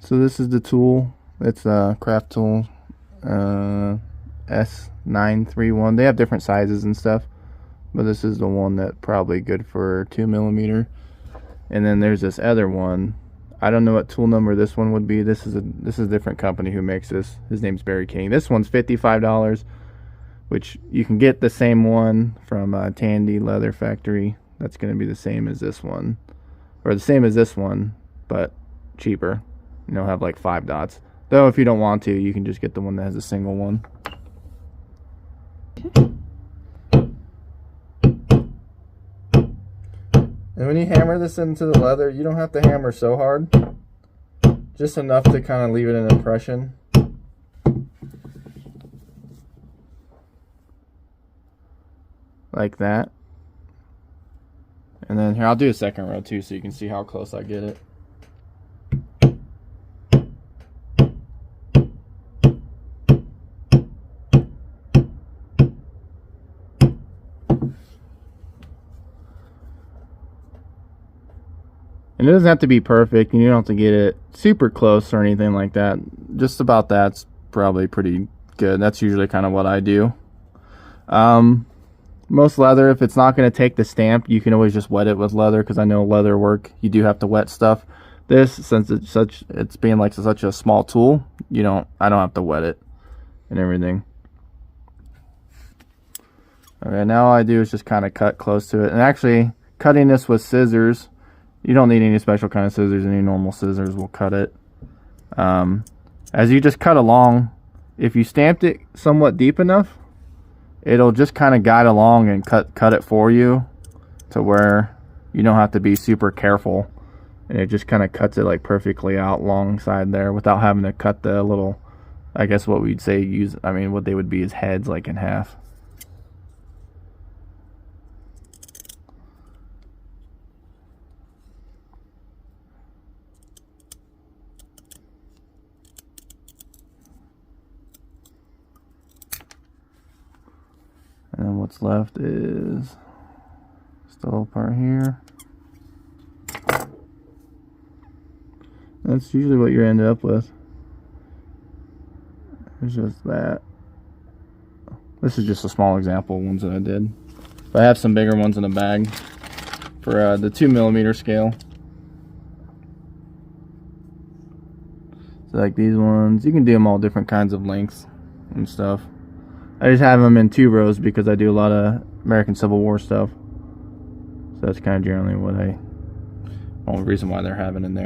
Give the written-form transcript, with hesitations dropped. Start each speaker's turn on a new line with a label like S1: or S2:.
S1: So this is the tool. It's a craft tool S931. They have different sizes and stuff, but this is the one that probably good for 2mm. And then there's this other one. I don't know what tool number this one would be. This is a different company who makes this. His name's Barry King. This one's $55, which you can get the same one from Tandy Leather Factory. That's going to be the same as this one, or the same as this one, but cheaper. You know, have like 5 dots. Though if you don't want to, you can just get the one that has a single one. And when you hammer this into the leather, you don't have to hammer so hard. Just enough to kind of leave it an impression. Like that. And then here, I'll do a second row too so you can see how close I get it. And it doesn't have to be perfect, and you don't have to get it super close or anything like that. Just about that's probably pretty good. That's usually kind of what I do. Most leather, if it's not going to take the stamp, you can always just wet it with leather, because I know leather work, you do have to wet stuff. This, since it's being like such a small tool, I don't have to wet it and everything. Okay, now all I do is just kind of cut close to it. And actually, cutting this with scissors, you don't need any special kind of scissors. Any normal scissors will cut it. As you just cut along, if you stamped it somewhat deep enough, it'll just kind of guide along and cut it for you, to where you don't have to be super careful, and it just kind of cuts it like perfectly out alongside there without having to cut the little, I guess what we'd say what they would be as heads, like in half. And then what's left is still part here. That's usually what you end up with. It's just that. This is just a small example of ones that I did. But I have some bigger ones in the bag for the 2mm scale. So like these ones, you can do them all different kinds of lengths and stuff. I just have them in 2 rows because I do a lot of American Civil War stuff. So that's kind of generally what the reason why they're having in there.